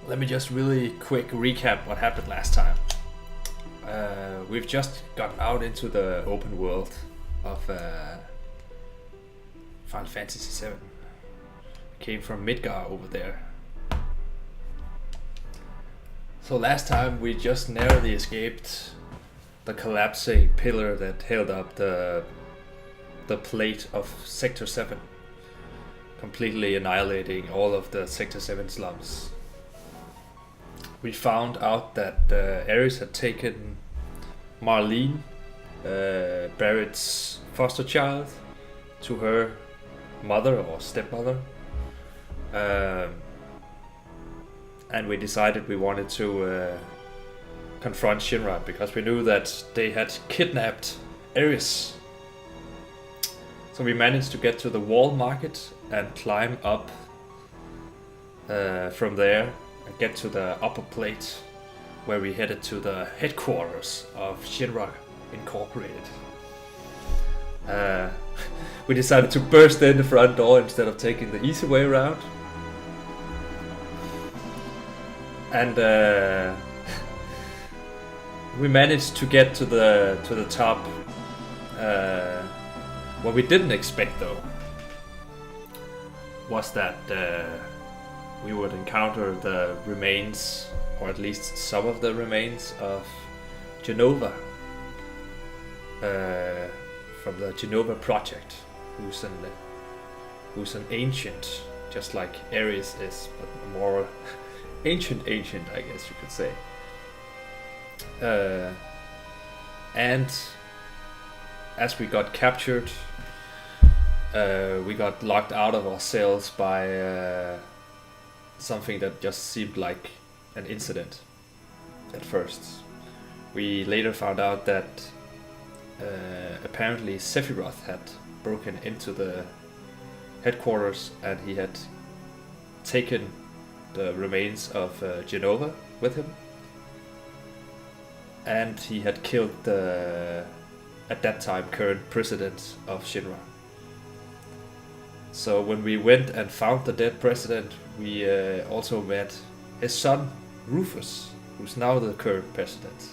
Let me just really quick recap what happened last time. We've just got out into the open world of Final Fantasy VII. Came from Midgar over there. So last time we just narrowly escaped the collapsing pillar that held up the plate of Sector 7, completely annihilating all of the Sector 7 slums. We found out that Ares had taken Marlene, Barrett's foster child, to her mother or stepmother. And we decided we wanted to confront Shinra because we knew that they had kidnapped Ares. So we managed to get to the wall market and climb up from there and get to the upper plate where we headed to the headquarters of Shinra Incorporated. We decided to burst in the front door instead of taking the easy way around. And we managed to get to the top. What we didn't expect, though, was that we would encounter the remains, or at least some of the remains of Jenova, from the Jenova Project, who's an ancient, just like Ares is, but more ancient, I guess you could say. And as we got captured, we got locked out of our cells by something that just seemed like an incident at first. We later found out that apparently Sephiroth had broken into the headquarters and he had taken the remains of Jenova with him, and he had killed the, at that time, current president of Shinra. So when we went and found the dead president, we also met his son Rufus, who's now the current president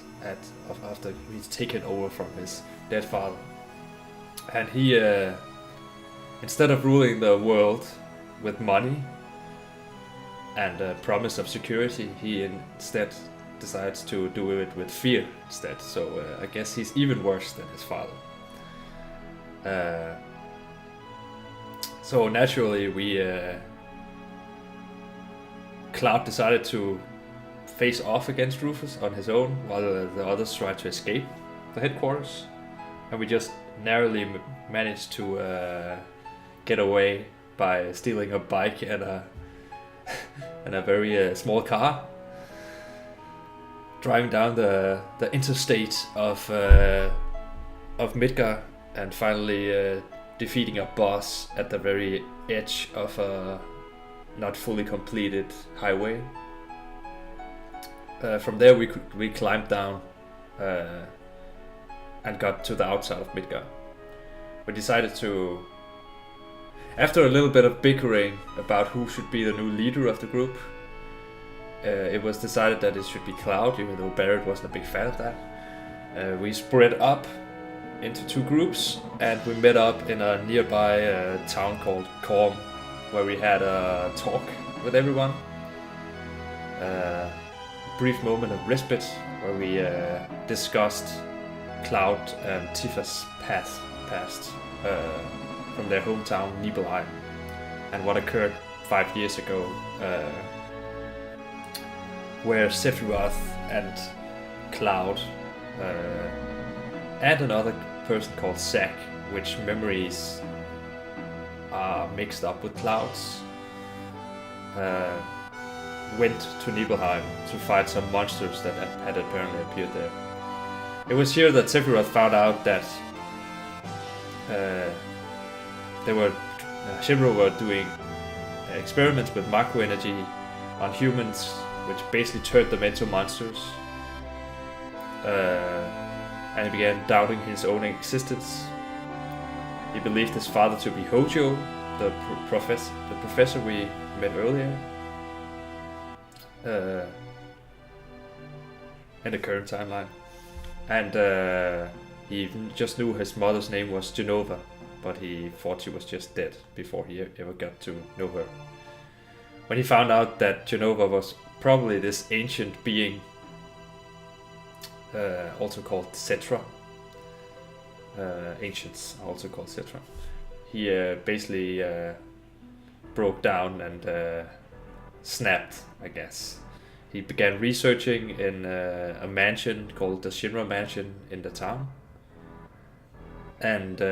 after he's taken over from his dead father. And he, instead of ruling the world with money and a promise of security, he instead decides to do it with fear instead. So I guess he's even worse than his father. So naturally Cloud decided to face off against Rufus on his own while the others tried to escape the headquarters. And we just narrowly managed to get away by stealing a bike and a very small car, driving down the interstate of Midgar, and finally defeating a boss at the very edge of a not fully completed highway. From there we climbed down and got to the outside of Midgar. We decided to, after a little bit of bickering about who should be the new leader of the group, it was decided that it should be Cloud, even though Barrett wasn't a big fan of that. We spread up into two groups, and we met up in a nearby town called Korm, where we had a talk with everyone. A brief moment of respite where we discussed Cloud and Tifa's past from their hometown Nibelheim, and what occurred 5 years ago, where Sephiroth and Cloud and another person called Zack, which memories are mixed up with Cloud's, went to Nibelheim to fight some monsters that had apparently appeared there. It was here that Sephiroth found out that Shinra were doing experiments with macro energy on humans, which basically turned them into monsters. And he began doubting his own existence. He believed his father to be Hojo, the professor we met earlier. in the current timeline. And he just knew his mother's name was Jenova, but he thought she was just dead before he ever got to know her. When he found out that Jenova was probably this ancient being, also called Cetra, ancients are also called Cetra, he basically broke down and snapped, I guess. He began researching in a mansion called the Shinra Mansion in the town, and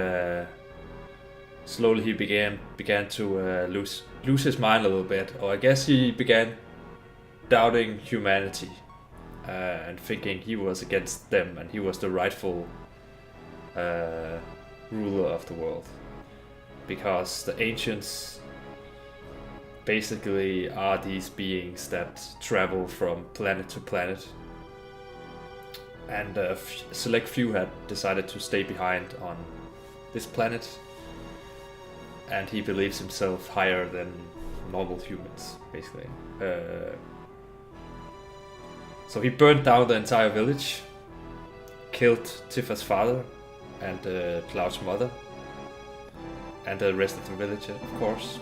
slowly he began to lose his mind a little bit, or I guess he began doubting humanity and thinking he was against them and he was the rightful ruler of the world, because the ancients basically are these beings that travel from planet to planet, and a select few had decided to stay behind on this planet, and he believes himself higher than normal humans, basically. So he burned down the entire village, killed Tifa's father and Cloud's mother, and the rest of the village, of course.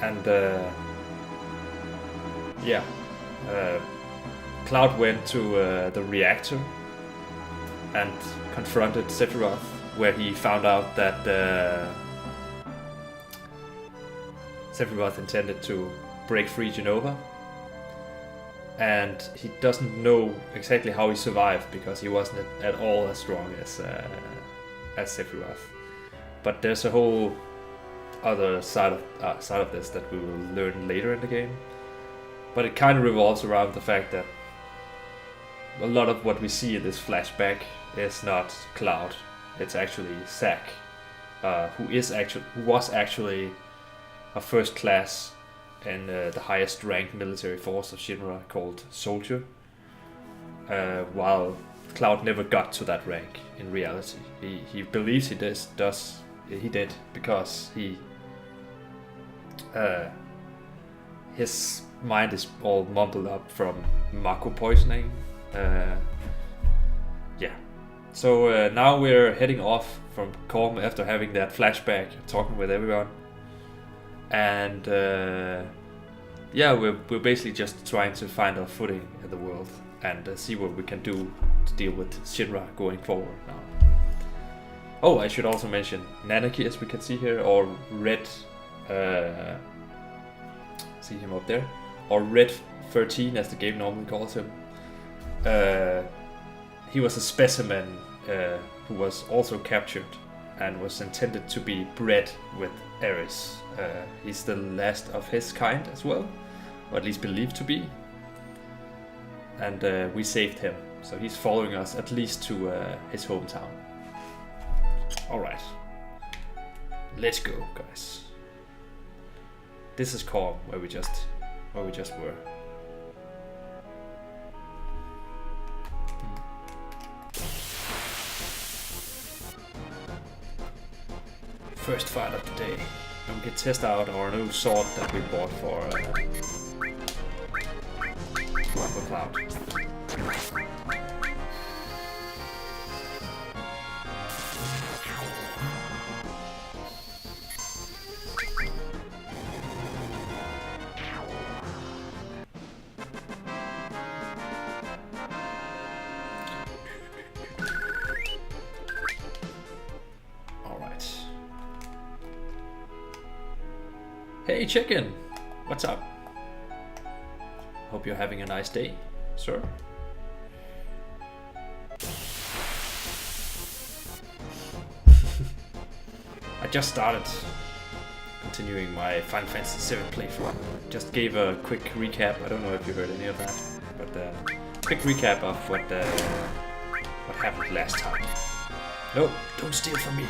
And Cloud went to the reactor and confronted Sephiroth, where he found out that Sephiroth intended to break free Jenova. And he doesn't know exactly how he survived, because he wasn't at all as strong as Sephiroth. But there's a whole other side of this that we will learn later in the game. But it kind of revolves around the fact that a lot of what we see in this flashback is not Cloud. It's actually Zack, who was actually a first class in the highest ranked military force of Shinra called Soldier, while Cloud never got to that rank in reality. He believes he did because his mind is all mumbled up from Mako poisoning. So now we're heading off from Korm after having that flashback, talking with everyone. And we're basically just trying to find our footing in the world and see what we can do to deal with Shinra going forward now. Oh, I should also mention Nanaki, as we can see here, or Red, see him up there, or Red 13 as the game normally calls him. He was a specimen who was also captured and was intended to be bred with Ares. He's the last of his kind as well, or at least believed to be. And we saved him, so he's following us at least to his hometown. Alright, let's go, guys. This is Korm, where we just were. First fight of the day, and we can test out our new sword that we bought for Cloud. Hey chicken, what's up? Hope you're having a nice day, sir. I just started continuing my Final Fantasy VII playthrough. Just gave a quick recap. I don't know if you heard any of that, but quick recap of what happened last time. No, don't steal from me.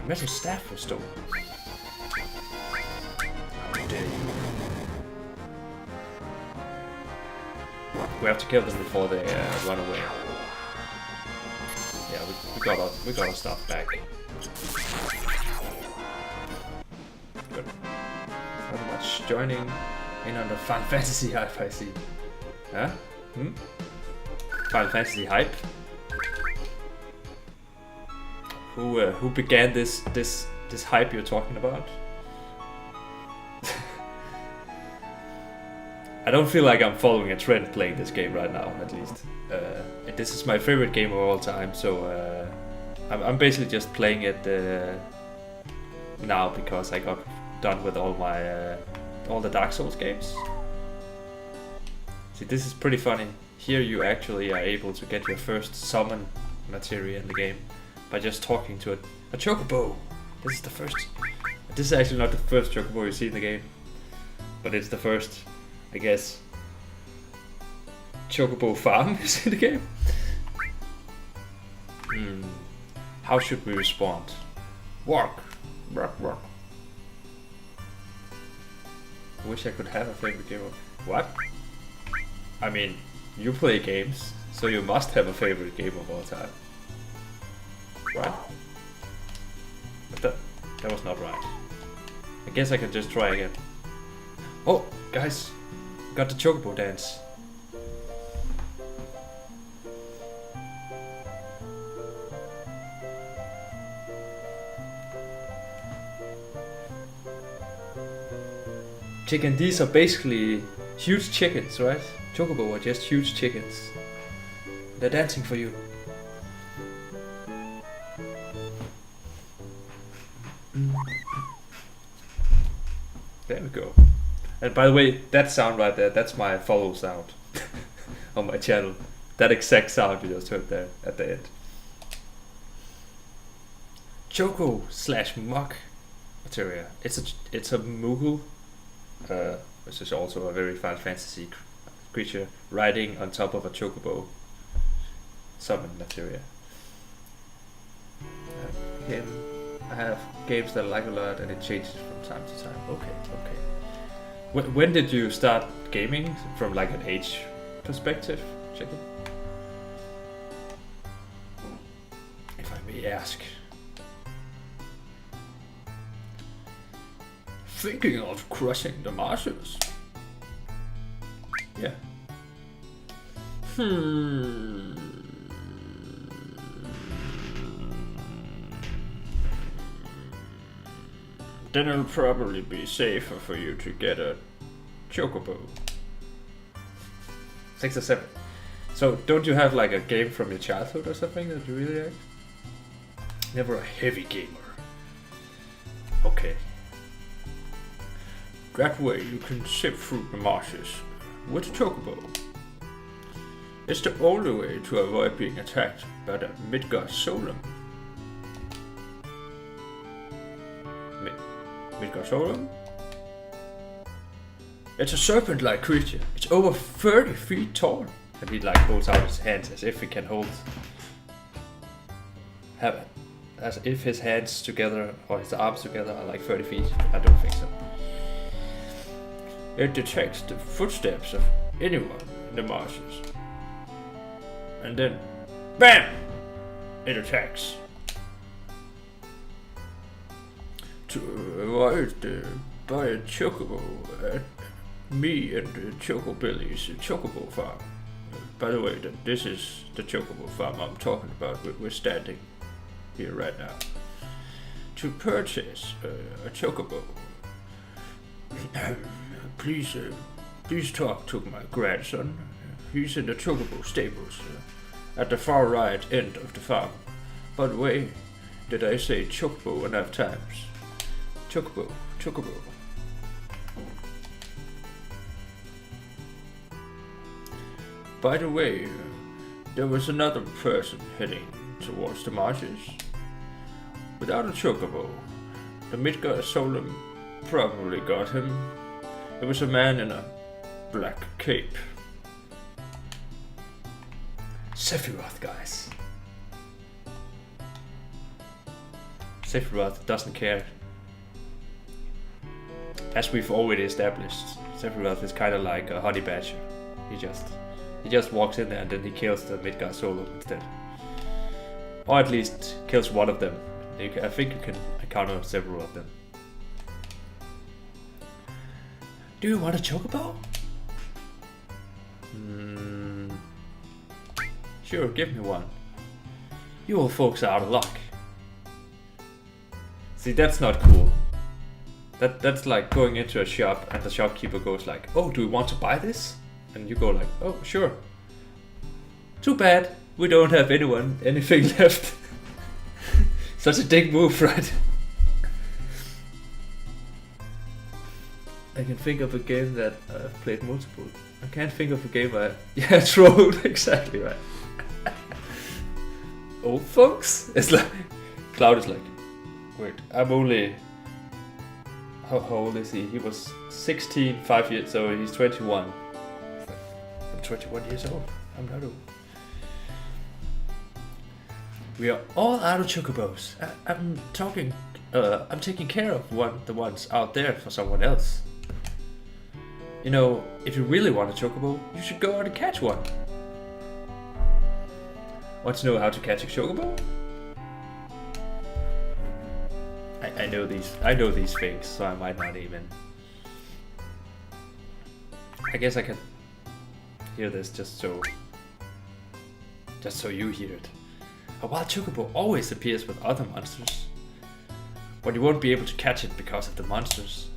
Metal staff was stolen. We have to kill them before they run away. Yeah, we got our stuff back. Good. Not much. just joining in on the Final Fantasy hype, I see. Huh? Final Fantasy hype? Who began this hype you're talking about? I don't feel like I'm following a trend playing this game right now, at least. This is my favorite game of all time, so I'm basically just playing it now because I got done with all the Dark Souls games. See, this is pretty funny. Here you actually are able to get your first summon materia in the game by just talking to a chocobo. This is the first. This is actually not the first chocobo you see in the game, but it's the first, I guess, chocobo farm you see in the game. How should we respond? Walk. Walk. I wish I could have a favorite game of... What? I mean, you play games, so you must have a favorite game of all time. What? But that was not right. I guess I can just try again. Oh, guys, got the chocobo dance. Chicken, these are basically huge chickens, right? Chocobo are just huge chickens. They're dancing for you. There we go. And by the way, that sound right there, that's my follow sound on my channel. That exact sound you just heard there at the end. Choco/Muk materia. It's a Moogle, which is also a very Final Fantasy creature riding on top of a chocobo. Summon materia. Again, I have games that I like a lot, and it changes from time to time. Okay. When did you start gaming? From like an age perspective? Check it. If I may ask. Thinking of crossing the marshes? Yeah. Then it'll probably be safer for you to get a chocobo. 6 or 7. So don't you have like a game from your childhood or something that you really like? Never a heavy gamer. Okay. That way you can zip through the marshes with a chocobo. It's the only way to avoid being attacked by the Midgard Solum. Midgard Solum? It's a serpent-like creature. It's over 30 feet tall. And he like holds out his hands as if he can hold... as if his hands together or his arms together are like 30 feet. I don't think so. It detects the footsteps of anyone in the marshes. And then, BAM! It attacks. To avoid by a chocobo at me and the Chocobilly's chocobo farm. By the way, this is the chocobo farm I'm talking about. We're standing here right now. To purchase a chocobo, please talk to my grandson. He's in the chocobo stables at the far right end of the farm. By the way, did I say chocobo enough times? Chocobo. By the way, there was another person heading towards the marshes. Without a chocobo, the Midgard Solum probably got him. It was a man in a black cape. Sephiroth, guys. Sephiroth doesn't care. As we've already established, Sephiroth is kind of like a honey badger. He just walks in there and then he kills the Midgard Solum instead. Or at least kills one of them. I think you can encounter several of them. Do you want a chocobo? Sure, give me one. You old folks are out of luck. See, that's not cool. That's like going into a shop and the shopkeeper goes like, oh, do you want to buy this? And you go like, oh, sure. Too bad, we don't have anything left. Such a dick move, right? I can think of a game that I've played multiple. I can't think of a game where... Yeah, Troll, exactly right. Old folks? It's like... Cloud is like... Wait, I'm only... How old is he? He was 16, 5 years, so he's 21. It's like, I'm 21 years old. I'm not old. We are all out of chocobos. I'm taking care of the ones out there for someone else. You know, if you really want a chocobo, you should go out and catch one. Want to know how to catch a chocobo? I know these things, so I might not even. I guess I can hear this just so you hear it. A wild chocobo always appears with other monsters, but you won't be able to catch it because of the monsters.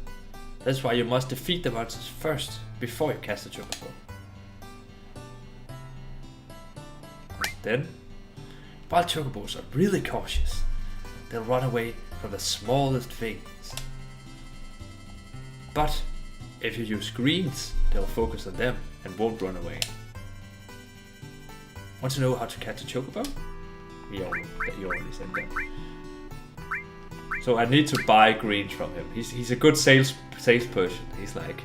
That's why you must defeat the monsters first, before you catch the chocobo. Then, wild chocobos are really cautious. They'll run away from the smallest things. But, if you use greens, they'll focus on them and won't run away. Want to know how to catch a chocobo? You already said that. So I need to buy greens from him. He's a good salesperson. He's like,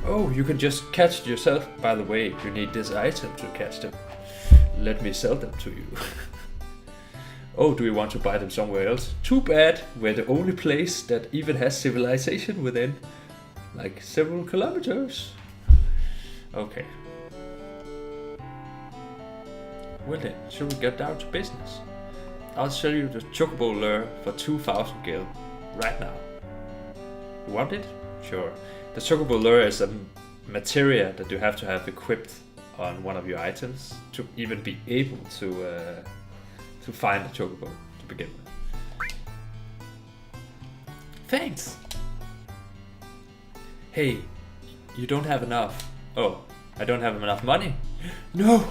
oh, you can just catch it yourself. By the way, you need this item to catch them. Let me sell them to you. Oh, do you want to buy them somewhere else? Too bad, we're the only place that even has civilization within like several kilometers. Okay. Well then, should we get down to business? I'll sell you the chocobo lure for 2,000 gil right now. You want it? Sure. The chocobo lure is a materia that you have to have equipped on one of your items to even be able to find a chocobo to begin with. Thanks! Hey, you don't have enough. Oh, I don't have enough money? No!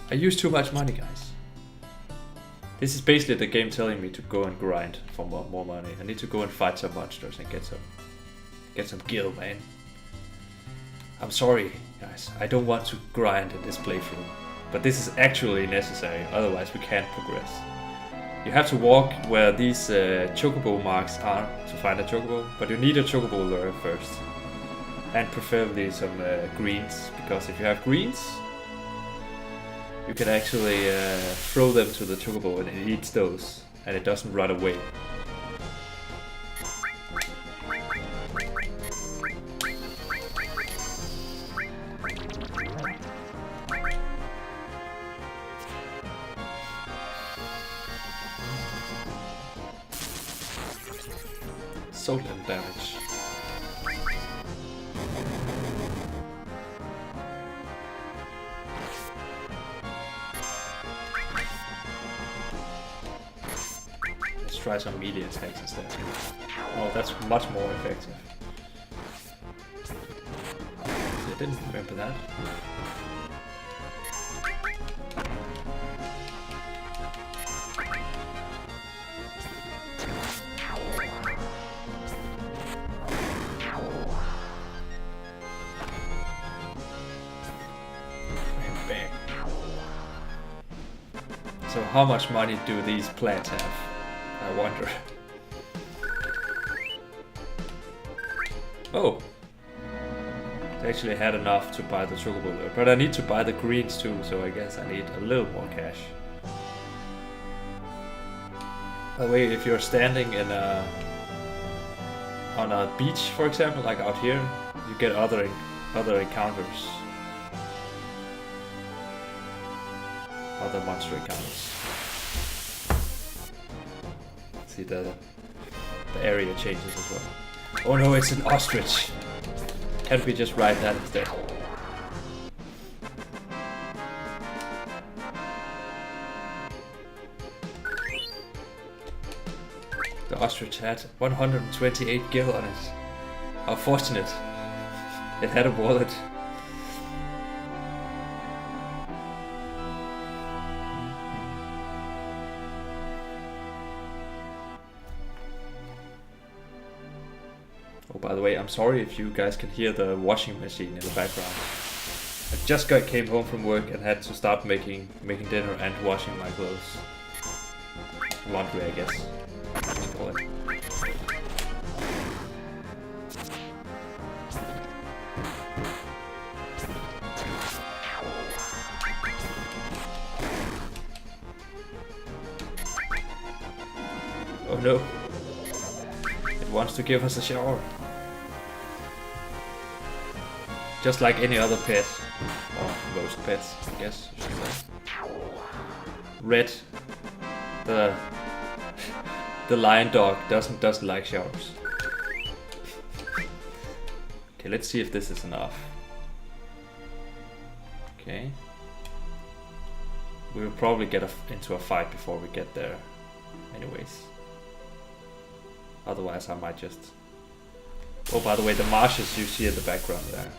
I use too much money, guys. This is basically the game telling me to go and grind for more money. I need to go and fight some monsters and get some gil, man. I'm sorry, guys. I don't want to grind in this playthrough, but this is actually necessary. Otherwise, we can't progress. You have to walk where these chocobo marks are to find a chocobo, but you need a chocobo lure first, and preferably some greens, because if you have greens, you can actually throw them to the chocobo and it eats those, and it doesn't run away. So little damage. Try some melee attacks instead. Oh, that's much more effective. I didn't remember that. Bang. So how much money do these plants have? I wonder. Oh, they actually had enough to buy the chocobo lure, but I need to buy the greens too, so I guess I need a little more cash. By the way, if you're standing in on a beach, for example, like out here, you get other encounters, other monster encounters. See the area changes as well. Oh no, it's an ostrich. Can't we just write that instead? The ostrich had 128 gil on it. How fortunate. It had a wallet. Oh, by the way, I'm sorry if you guys can hear the washing machine in the background. I just came home from work and had to start making dinner and washing my clothes. Laundry, I guess. Let's call it. Oh no. It wants to give us a shower. Just like any other pet. Or most pets, I guess you should say. Red, the lion dog, doesn't like showers. Okay, let's see if this is enough. Okay. We will probably get into a fight before we get there anyways. Otherwise I might just... Oh, by the way, the marshes you see in the background there.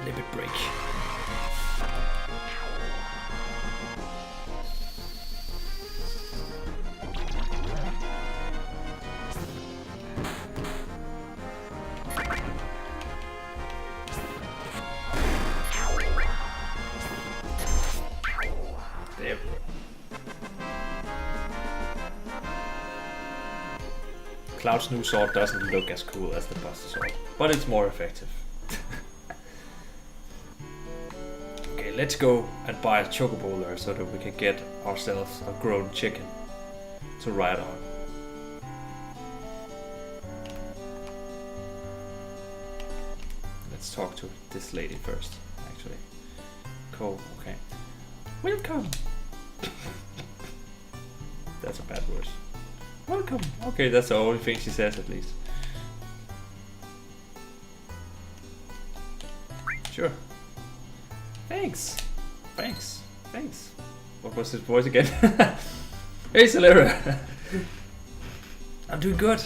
Limit break. There. Cloud's new sword doesn't look as cool as the Buster sword, but it's more effective. Okay, let's go and buy a chocobo lure so that we can get ourselves a grown chicken to ride on. Let's talk to this lady first, actually. Cool, okay. Welcome! That's a bad word. Welcome! Okay, that's the only thing she says at least. Sure. Thanks! Thanks! Thanks! What was his voice again? Hey Celera! I'm doing good.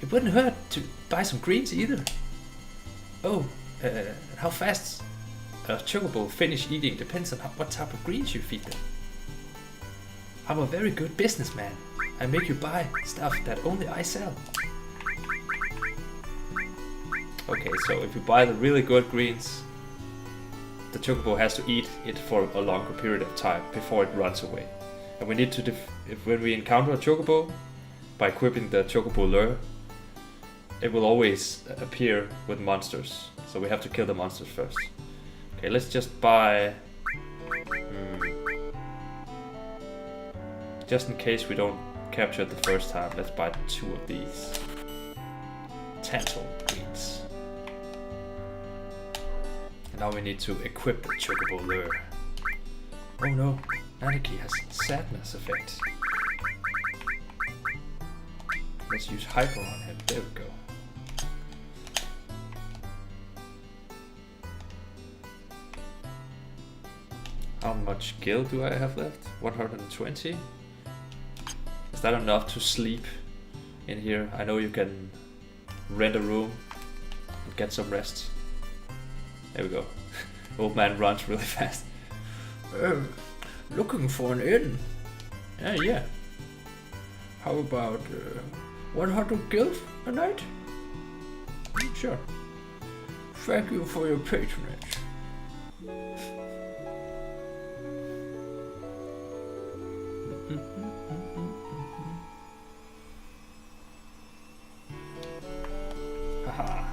It wouldn't hurt to buy some greens either. Oh, how fast a chocobo finish eating depends on what type of greens you feed them. I'm a very good businessman. I make you buy stuff that only I sell. Okay, so if you buy the really good greens, the chocobo has to eat it for a longer period of time before it runs away. And we need to, when we encounter a chocobo, by equipping the chocobo lure, it will always appear with monsters. So we have to kill the monsters first. Okay, let's just buy... Just in case we don't capture it the first time, let's buy 2 of these. Tantal greens. And now we need to equip the chocobo lure. Oh no, Anarchy has sadness effect. Let's use hyper on him, there we go. How much gil do I have left? 120? Is that enough to sleep in here? I know you can rent a room and get some rest. There we go. Old man runs really fast. Looking for an inn? Yeah. How about 100 gil a night? Sure. Thank you for your patronage. Haha.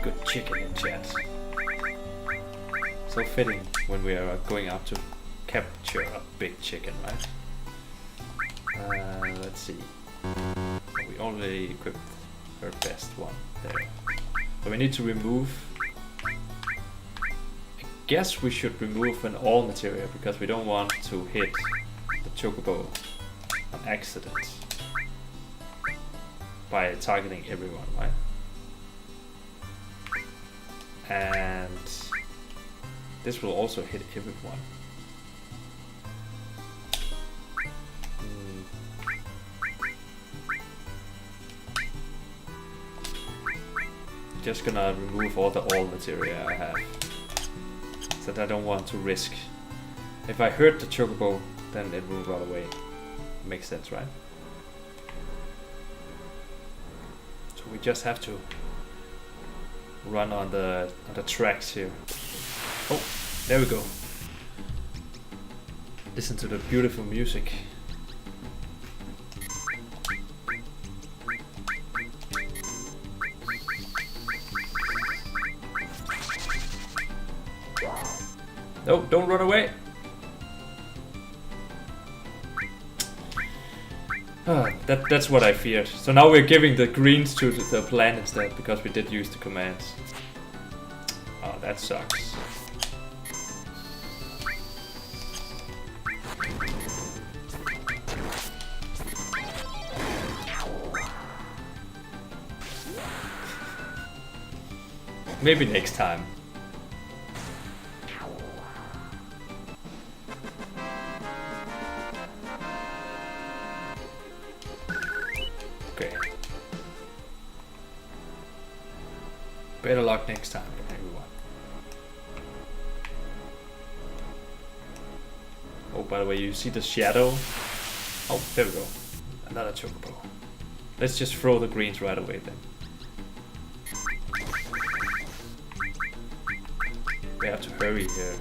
Good chicken in chat. So fitting when we are going out to capture a big chicken, right? Let's see. We already equipped her best one there. So we need to remove. I guess we should remove an all materia because we don't want to hit the Chocobo on accident by targeting everyone, right? And this will also hit everyone. Just gonna remove all the all materia I have, so that I don't want to risk. If I hurt the Chocobo, then it will run away. Makes sense, right? So we just have to run on the tracks here. Oh, there we go. Listen to the beautiful music. No, don't run away. That's what I feared. So now we're giving the greens to the plan instead because we did use the commands. Oh, that sucks. Maybe next time. Better luck next time, everyone. Oh, by the way, you see the shadow? Oh, there we go. Another Chocobo. Let's just throw the greens right away then. We have to hurry here.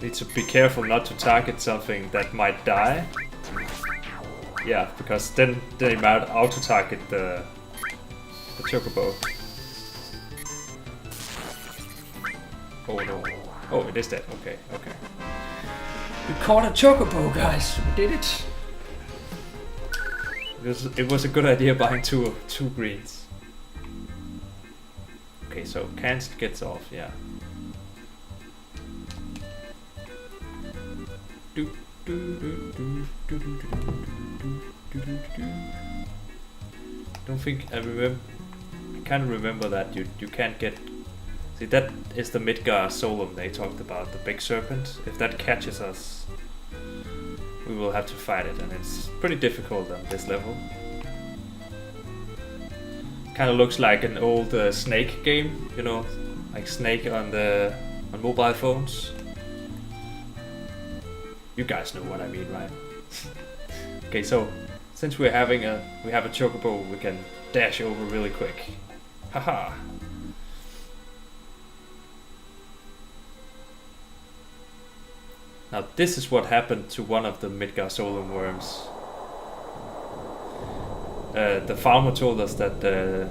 Need to be careful not to target something that might die. Yeah, because then they might auto-target the Chocobo. Oh no. Oh, it is dead. Okay, okay. We caught a Chocobo, guys. We did it. It was a good idea buying two greens. Okay, so Canst gets off, yeah. Don't think I remember. I can't remember that you can't get. See, that is the Midgar Solum they talked about, the big serpent. If that catches us, we will have to fight it, and it's pretty difficult on this level. Kind of looks like an old Snake game, you know, like Snake on mobile phones. You guys know what I mean, right? Okay, so since we have a Chocobo, we can dash over really quick. Haha. Now this is what happened to one of the Midgar Solum worms. The farmer told us that a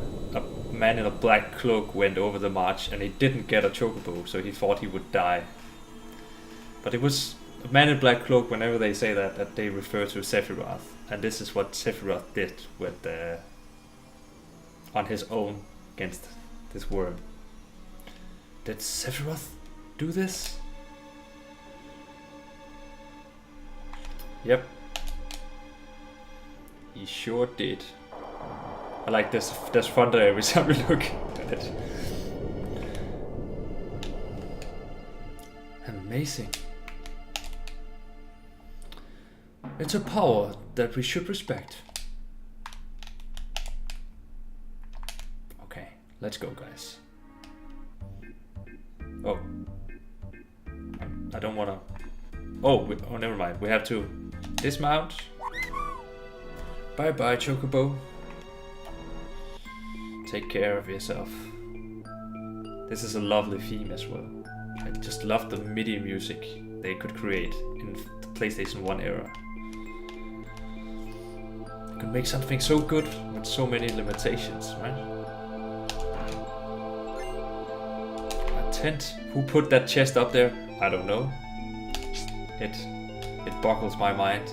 man in a black cloak went over the march and he didn't get a Chocobo, so he thought he would die. But it was a man in black cloak. Whenever they say that they refer to Sephiroth, and this is what Sephiroth did with on his own against this worm. Did Sephiroth do this? Yep. He sure did. I like this thunder every time we look at it. Amazing. It's a power that we should respect. Okay, let's go, guys. Oh. I don't wanna... Oh, never mind. We have to dismount. Bye-bye, Chocobo. Take care of yourself. This is a lovely theme as well. I just love the MIDI music they could create in the PlayStation 1 era. They could make something so good with so many limitations, right? intent. Who put that chest up there? I don't know. It boggles my mind.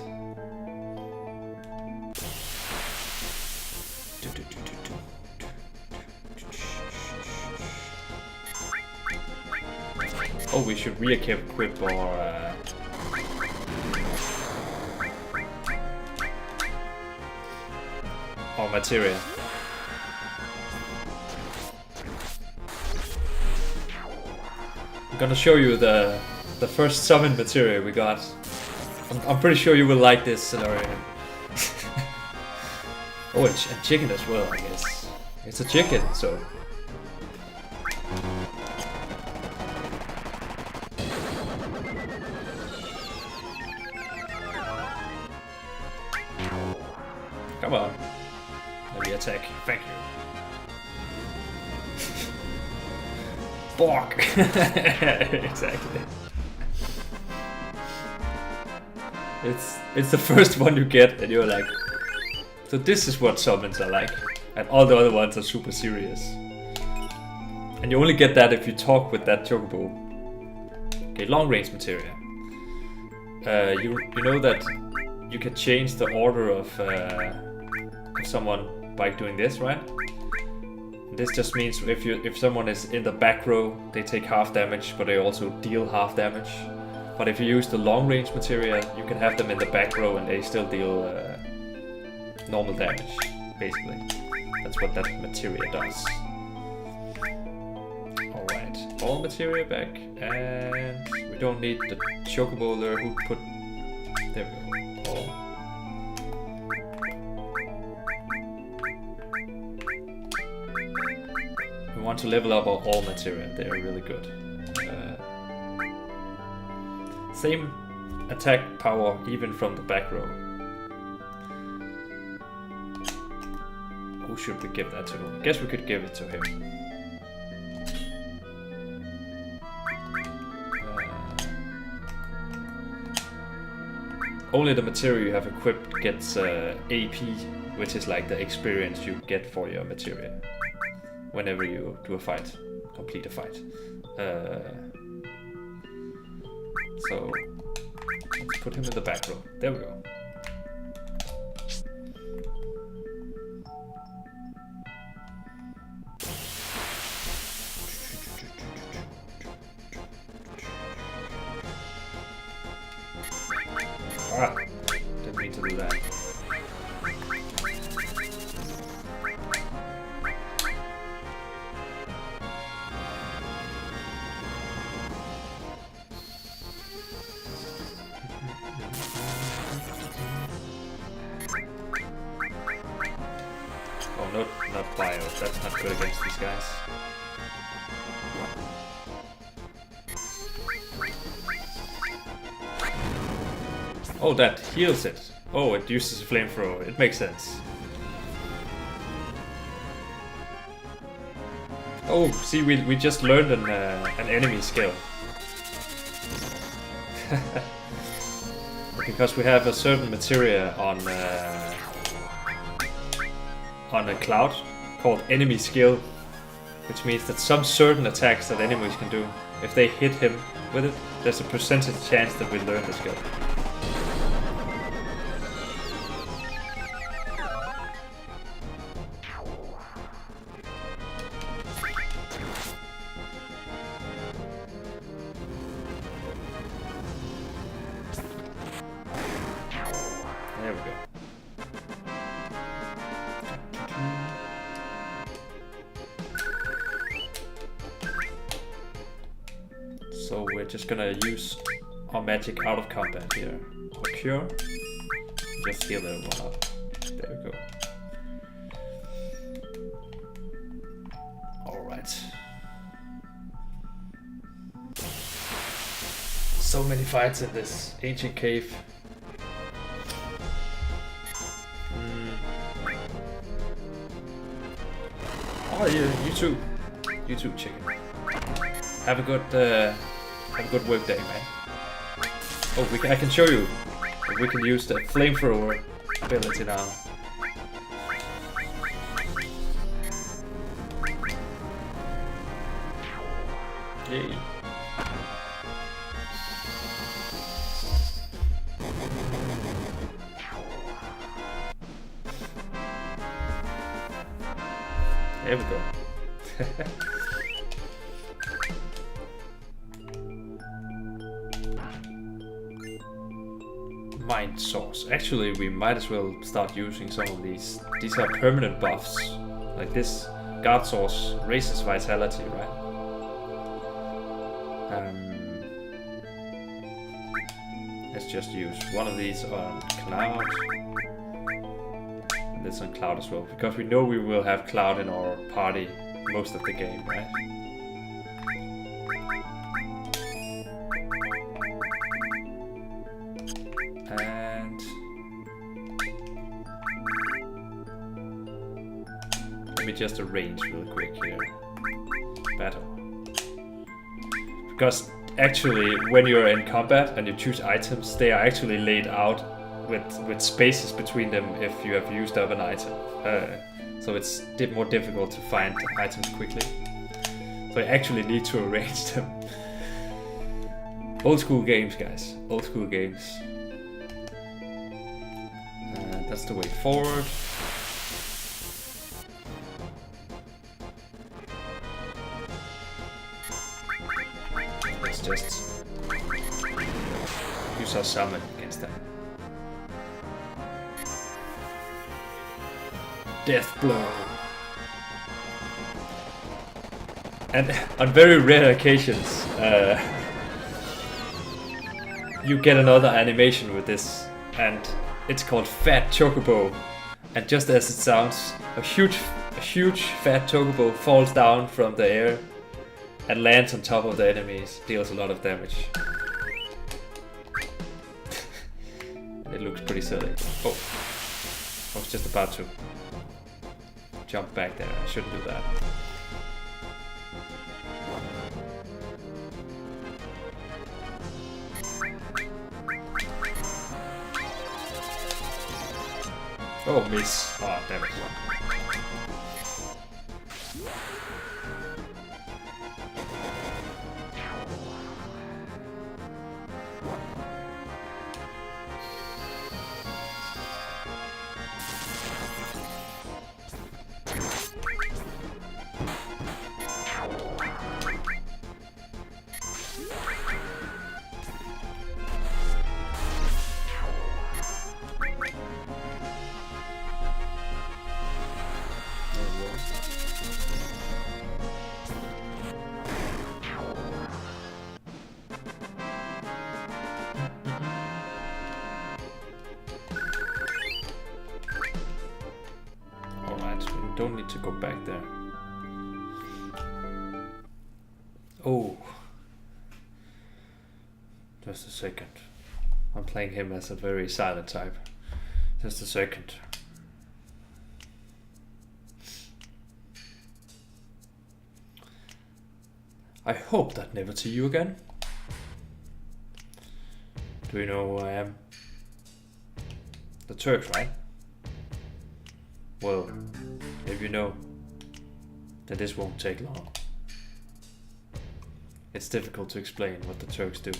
Oh, we should re-equip our materia. I'm gonna show you the first summon materia we got. I'm pretty sure you will like this scenario. Oh, and chicken as well, I guess. It's a chicken, so. Come on. Let me attack. Thank you. Bork! Exactly. It's the first one you get and you're like, so this is what summons are like. And all the other ones are super serious. And you only get that if you talk with that chocobo. Okay, long range materia. You know that you can change the order of someone by doing this, right? This just means if someone is in the back row, they take half damage, but they also deal half damage. But if you use the long range materia, you can have them in the back row and they still deal normal damage, basically. That's what that materia does. Alright, all materia back, and we don't need the chocobo who put... There we go. All. We want to level up our all materia, they are really good. Same attack power even from the back row. Who should we give that to? I guess we could give it to him. Only the material you have equipped gets AP, which is like the experience you get for your materia whenever you do a fight, complete a fight. So let's put him in the back row. There we go. Ah, didn't mean to do that. Oh, not bio. That's not good against these guys. Oh, that heals it. Oh, it uses a flamethrower. It makes sense. Oh, see, we just learned an enemy skill. Because we have a certain materia on a cloud called enemy skill, which means that some certain attacks that enemies can do, if they hit him with it, there's a percentage chance that we learn the skill. There we go. So we're just gonna use our magic out of combat here. A cure. Just heal everyone up. There we go. Alright. So many fights in this ancient cave. Oh, you too. You too, chicken. Have a good work day, man. Oh, I can show you. We can use the flamethrower ability now. Yay. There we go. Mind Source. Actually, we might as well start using some of these. These are permanent buffs. Like this Guard Source raises vitality, right? Let's just use one of these on Cloud. And this on Cloud as well. Because we know we will have Cloud in our party most of the game, right? And let me just arrange real quick here. Battle. Because actually, when you're in combat and you choose items, they are actually laid out with spaces between them if you have used up an item. So it's more difficult to find items quickly. So you actually need to arrange them. Old school games, guys. Old school games. That's the way forward. Let's just use our summon against them. Death blow. And on very rare occasions, you get another animation with this, and it's called Fat Chocobo. And just as it sounds, a huge fat chocobo falls down from the air and lands on top of the enemies, deals a lot of damage. It looks pretty silly. Oh, I was just about to jump back there. I shouldn't do that. Oh, miss. Oh, damn it. Don't need to go back there. Oh. Just a second. I'm playing him as a very silent type. Just a second. I hope that never to you again. Do you know who I am? The Turks, right? Well, if you know, then this won't take long. It's difficult to explain what the Turks do.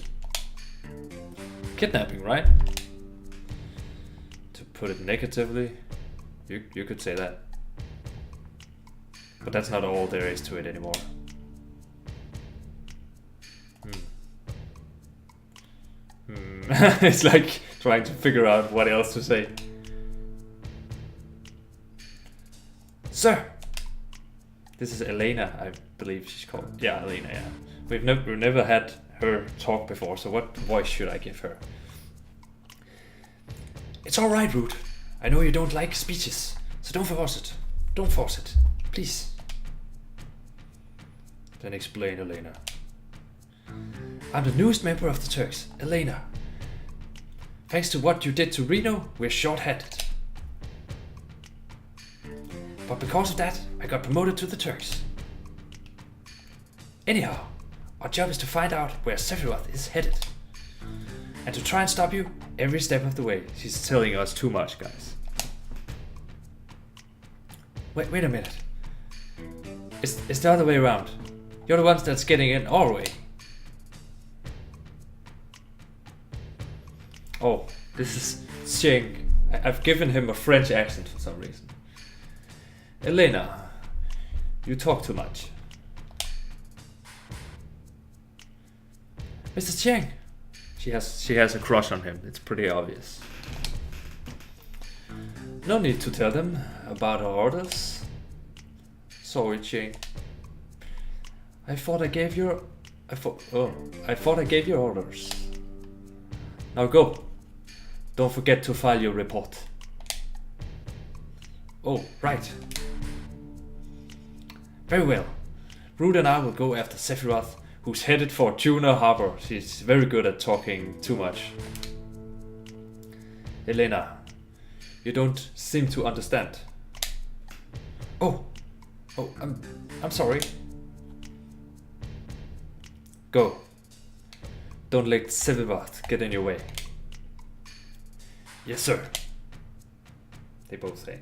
Kidnapping, right? To put it negatively, you could say that. But that's not all there is to it anymore. It's like trying to figure out what else to say. Sir! This is Elena, I believe she's called. Yeah, Elena, yeah. We've never had her talk before, so what voice should I give her? It's alright, Root. I know you don't like speeches, so don't force it. Don't force it. Please. Then explain, Elena. I'm the newest member of the Turks, Elena. Thanks to what you did to Reno, we're short-handed. But because of that, I got promoted to the Turks. Anyhow, our job is to find out where Sephiroth is headed. And to try and stop you every step of the way. She's telling us too much, guys. Wait a minute. It's the other way around. You're the ones that's getting in our way. Oh, this is Cheng. I've given him a French accent for some reason. Elena, you talk too much. Mr. Cheng. She has a crush on him. It's pretty obvious. No need to tell them about our orders. Sorry, Cheng. I thought I gave you orders. Now go. Don't forget to file your report. Oh, right. Very well. Rude and I will go after Sephiroth, who's headed for Tuna Harbor. She's very good at talking too much. Elena, you don't seem to understand. Oh, I'm sorry. Go. Don't let Sephiroth get in your way. Yes, sir. They both say.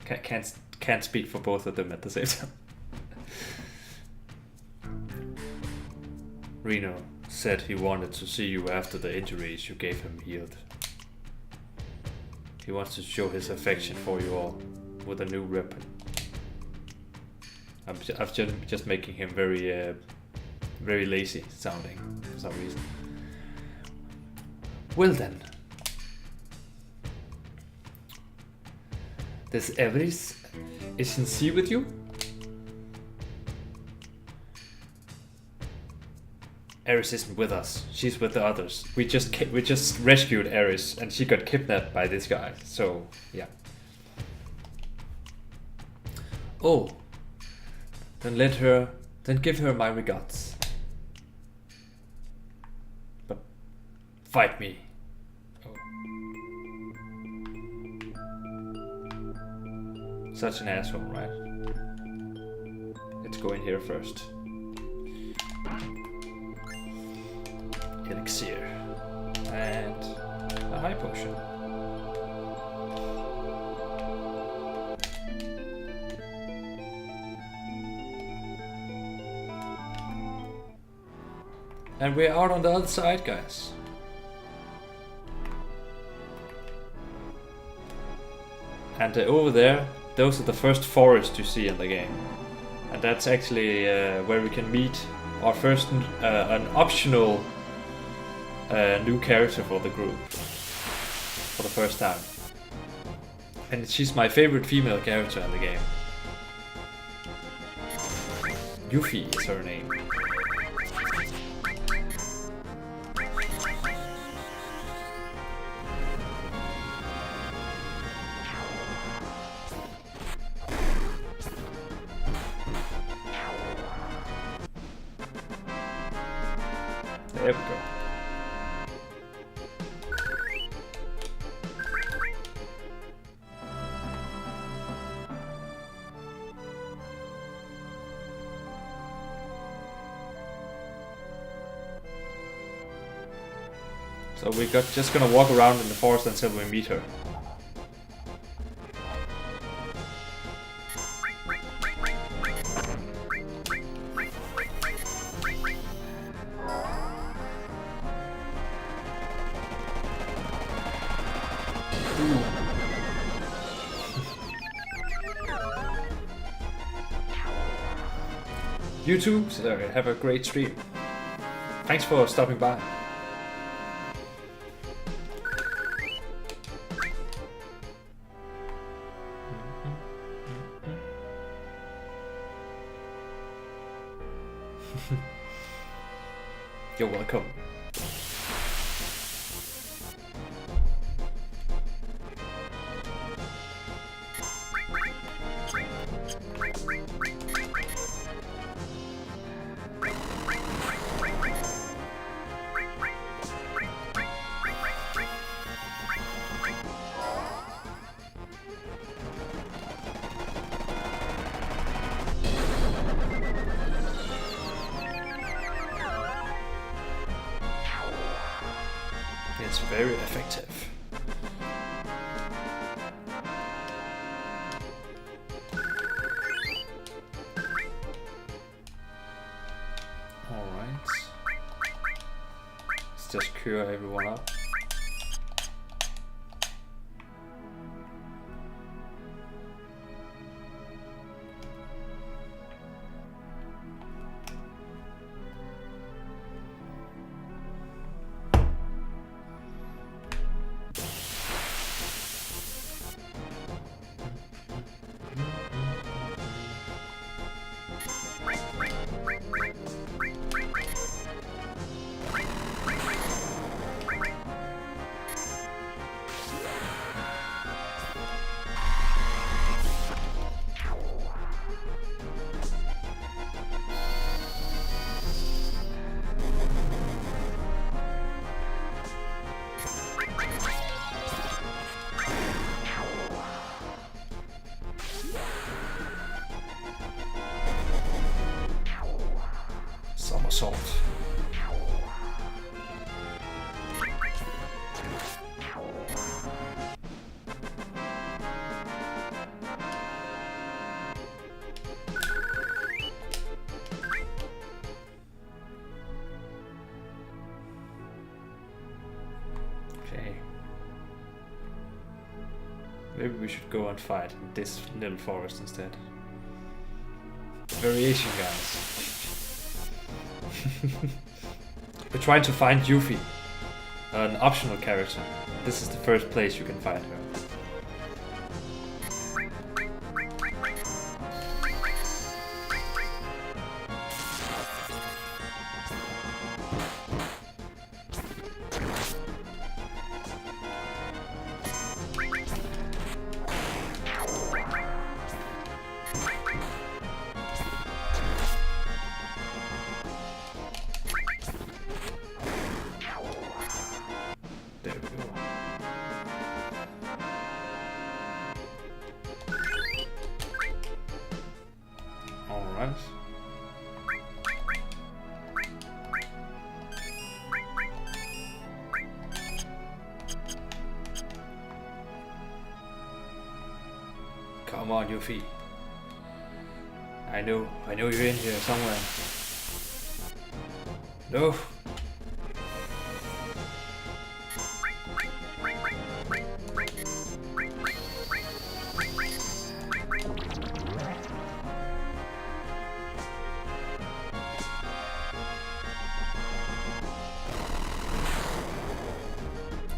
Can't speak for both of them at the same time. Reno said he wanted to see you after the injuries you gave him healed. He wants to show his affection for you all with a new weapon. I'm just making him very lazy sounding for some reason. Well then. Does Everis isn't she with you? Eris isn't with us. She's with the others. We just rescued Eris, and she got kidnapped by this guy. So yeah. Oh, then give her my regards. But fight me. Oh. Such an asshole, right? Let's go in here first. Elixir and a high potion. And we're out on the other side, guys. And over there, those are the first forests you see in the game. And that's actually where we can meet our first an optional new character for the group for the first time. And she's my favorite female character in the game. Yuffie is her name. There we go. So we're just gonna walk around in the forest until we meet her. You too, have a great stream. Thanks for stopping by. You're welcome. It's very effective. just cure everyone up. Somersault. Okay. Maybe we should go and fight in this little forest instead. Variation, guys. We're trying to find Yuffie, an optional character. This is the first place you can find her. Come on, Yuffie. I know you're in here somewhere. No.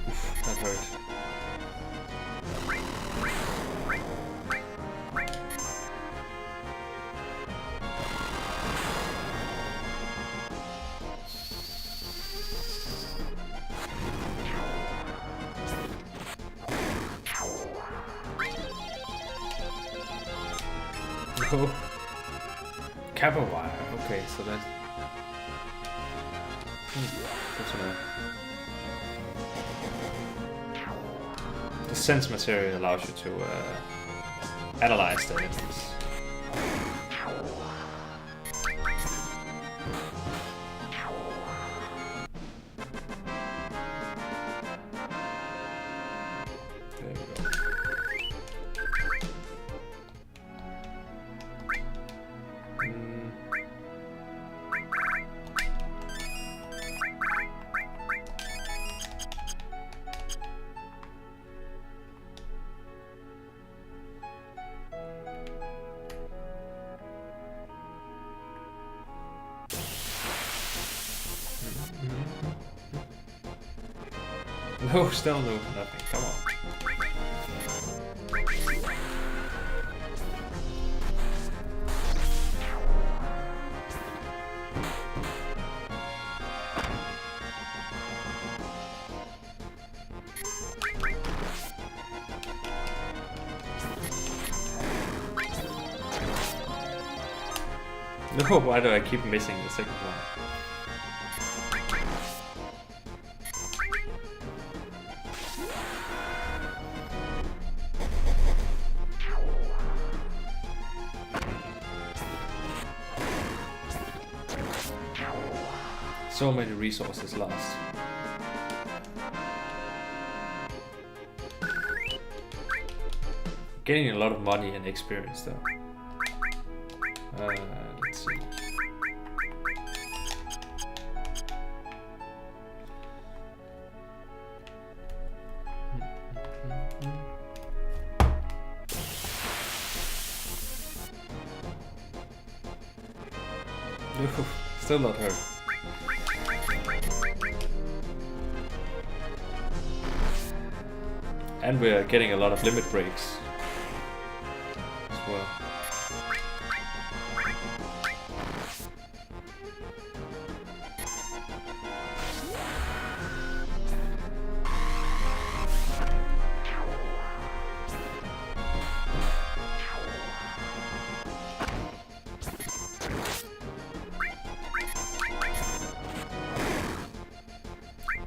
Oof, that hurt. No. Kappa wire. Okay, so that's good to know. The sense material allows you to analyze the enemies. There we go. No, still no, nothing. Come on. No, why do I keep missing the second one? So many resources lost. Getting a lot of money and experience though. Let's see. Still not her. And we're getting a lot of limit breaks as well.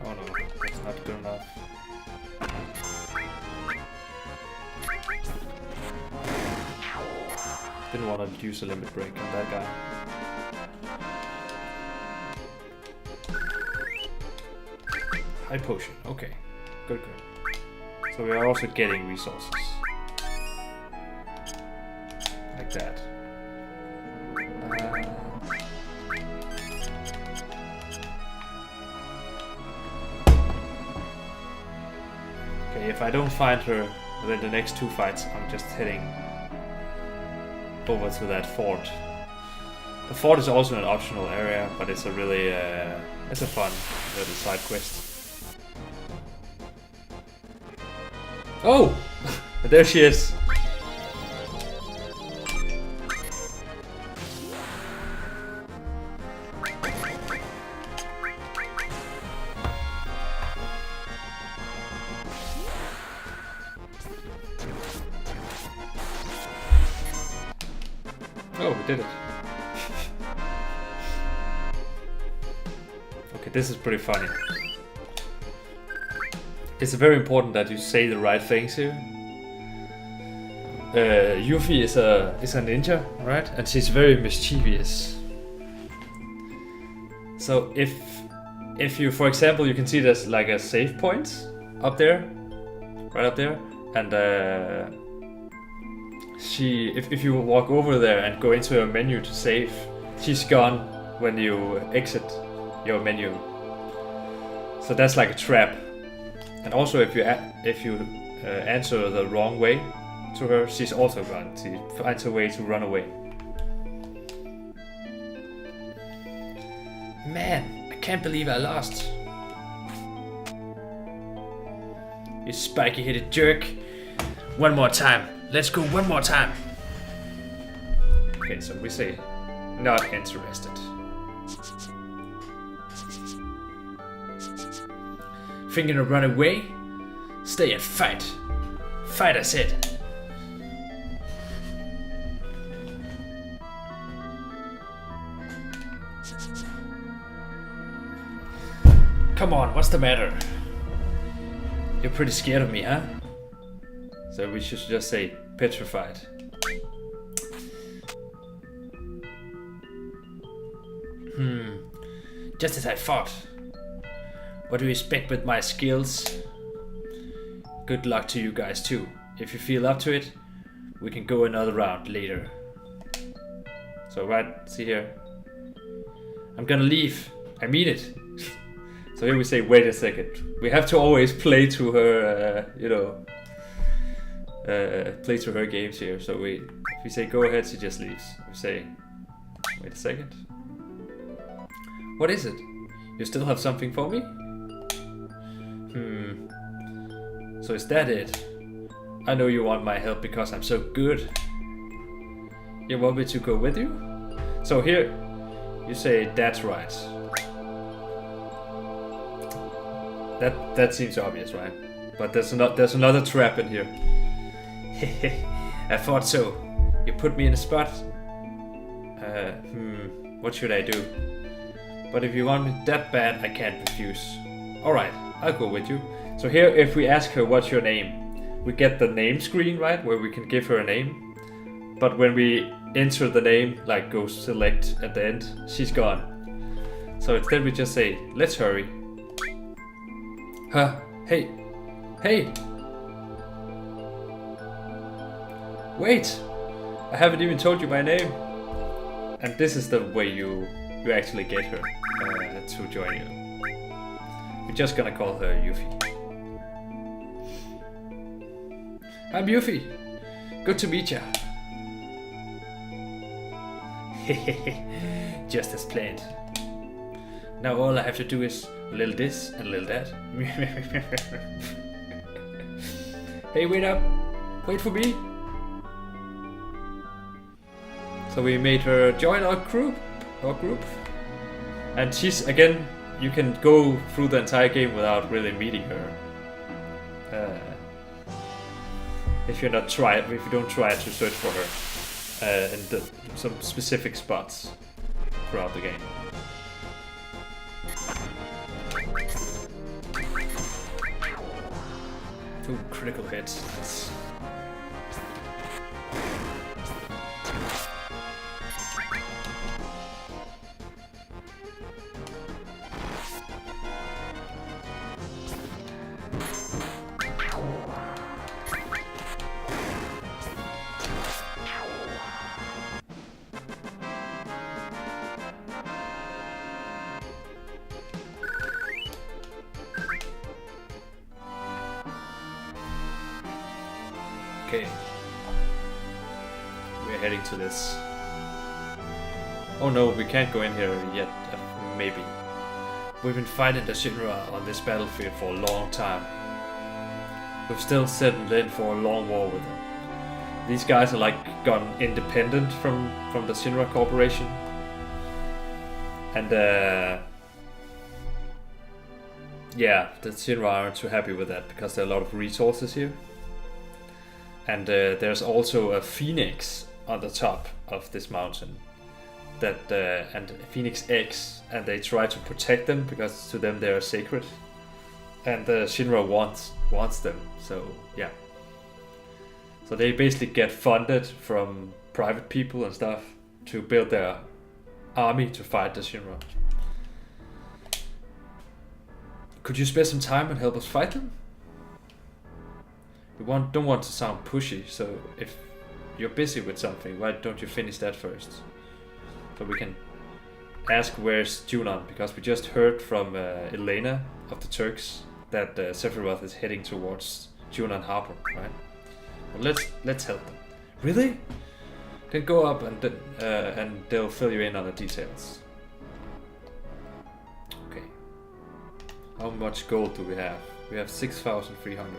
Oh no, that's not good enough. Didn't want to use a limit break on that guy. High potion, okay. Good, good. So we are also getting resources. Like that. Okay, if I don't find her within the next 2 fights, I'm just heading over to that fort. The fort is also an optional area, but it's a really it's a fun little side quest. Oh! There she is! Oh, we did it. Okay, this is pretty funny. It's very important that you say the right things here. Yuffie is a ninja, right? And she's very mischievous. So if you, for example, you can see there's like a save point up there, right up there, and if you walk over there and go into a menu to save, she's gone when you exit your menu. So that's like a trap. And also if you answer the wrong way to her, she's also gone. She finds a way to run away. Man, I can't believe I lost. You spiky-headed jerk. One more time. Let's go one more time. Okay, so we say not interested. Thinking to run away? Stay and fight. Fight, I said. Come on, what's the matter? You're pretty scared of me, huh? So we should just say petrified. Just as I thought. What do you expect with my skills? Good luck to you guys too. If you feel up to it, we can go another round later. So right, see here. I'm gonna leave. I mean it. So here we say, wait a second. We have to always play to her, play to her games here. So if we say go ahead, she just leaves. We say, wait a second. What is it? You still have something for me? So is that it? I know you want my help because I'm so good. You want me to go with you? So here, you say that's right. That seems obvious, right? But there's another trap in here. I thought so. You put me in a spot. What should I do? But if you want me that bad, I can't refuse. Alright, I'll go with you. So here, if we ask her what's your name, we get the name screen, right? Where we can give her a name. But when we enter the name, like go select at the end, she's gone. So instead we just say, let's hurry. Huh, hey, wait, I haven't even told you my name. And this is the way you actually get her to join you. We're just gonna call her Yuffie. I'm Yuffie, good to meet ya. just as planned. Now all I have to do is a little this and a little that. Hey, wait up! Wait for me! So we made her join our group. And she's, again, you can go through the entire game without really meeting her. If you don't try to search for her in some specific spots throughout the game. 2 critical hits. That's... Okay, we're heading to this. Oh no, we can't go in here yet, maybe. We've been fighting the Shinra on this battlefield for a long time. We've still settled in for a long war with them. These guys are like gone independent from the Shinra Corporation. And yeah, the Shinra aren't too happy with that because there are a lot of resources here. And there's also a phoenix on the top of this mountain, that and phoenix eggs, and they try to protect them because to them they are sacred, and the Shinra wants them. So yeah, so they basically get funded from private people and stuff to build their army to fight the Shinra. Could you spare some time and help us fight them? We don't want to sound pushy, so if you're busy with something, why don't you finish that first? So we can ask where's Junon, because we just heard from Elena of the Turks that Sephiroth is heading towards Junon Harbor, right? Well, let's help them. Really? Then go up and they'll fill you in on the details. Okay. How much gold do we have? We have 6,300.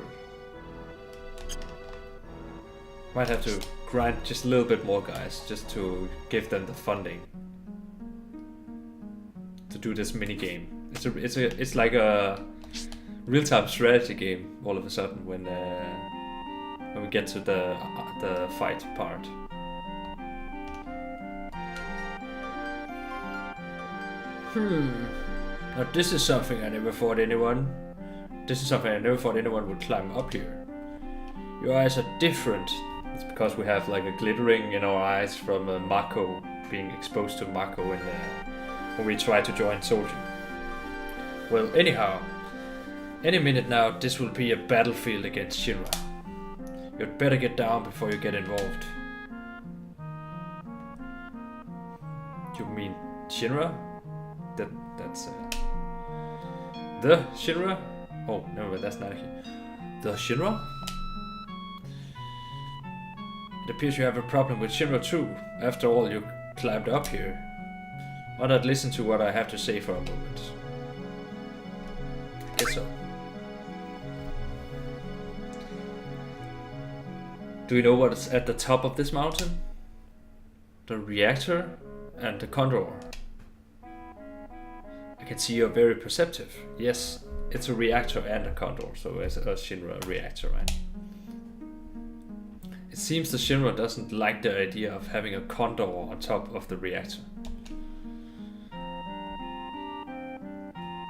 Might have to grind just a little bit more, guys, just to give them the funding to do this mini game. It's like a real-time strategy game all of a sudden when we get to the fight part. Now this is something I never thought anyone. This is something I never thought anyone would climb up here. Your eyes are different. It's because we have like a glittering in our eyes from Mako, being exposed to Mako when we try to join Soldier. Well, anyhow, any minute now this will be a battlefield against Shinra. You'd better get down before you get involved. You mean Shinra? That's the Shinra? Oh, no, that's not here. The Shinra? It appears you have a problem with Shinra too. After all, you climbed up here. Why not listen to what I have to say for a moment? I guess so. Do you know what's at the top of this mountain? The reactor and the condor. I can see you're very perceptive. Yes, it's a reactor and a condor, so it's a Shinra reactor, right? It seems the Shinra doesn't like the idea of having a condor on top of the reactor.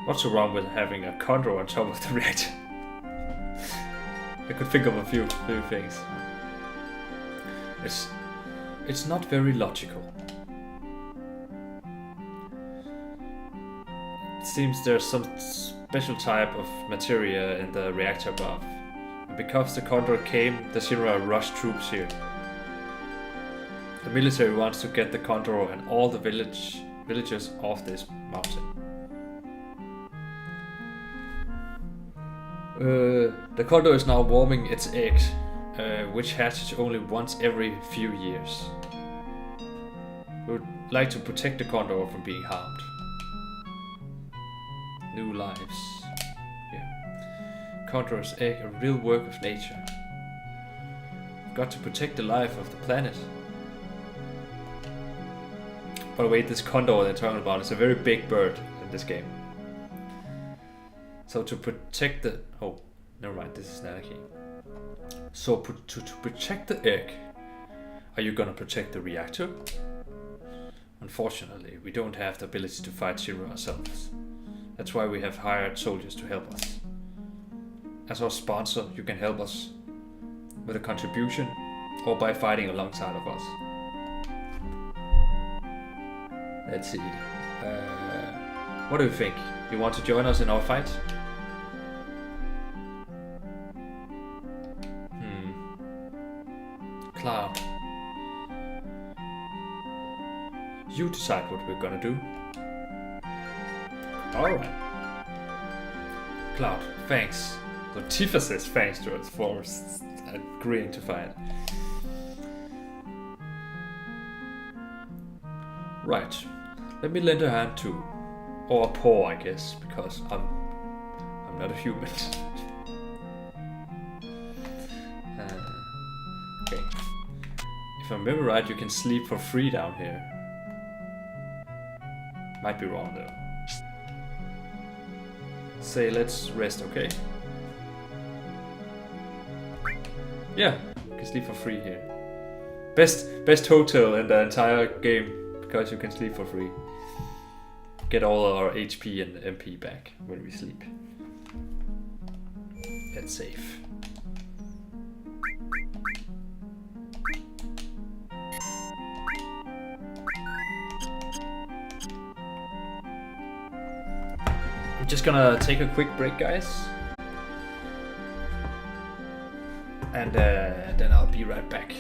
What's so wrong with having a condor on top of the reactor? I could think of a few things. It's not very logical. It seems there's some special type of materia in the reactor above. And because the Condor came, the Shinra rushed troops here. The military wants to get the Condor and all the villagers off this mountain. The Condor is now warming its eggs, which hatches only once every few years. like to protect the condor from being harmed. New lives. Yeah. Condor's egg, a real work of nature. We've got to protect the life of the planet. By the way, this condor they're talking about is a very big bird in this game. So to protect the... Oh, never mind, this is Nanaki. So to protect the egg, are you gonna protect the reactor? Unfortunately, we don't have the ability to fight Shiro ourselves. That's why we have hired soldiers to help us. As our sponsor, you can help us with a contribution or by fighting alongside of us. Let's see. What do you think? You want to join us in our fight? Cloud. You decide what we're gonna do. Alright. Cloud, thanks. So Tifa says thanks to us for agreeing to fight. Right. Let me lend a hand too. Or a paw, I guess, because I'm not a human. Okay. If I remember right, you can sleep for free down here. Might be wrong though. Say let's rest, okay? Yeah, you can sleep for free here. Best hotel in the entire game because you can sleep for free. Get all our HP and MP back when we sleep. That's safe. I'm just gonna take a quick break, guys. And then I'll be right back.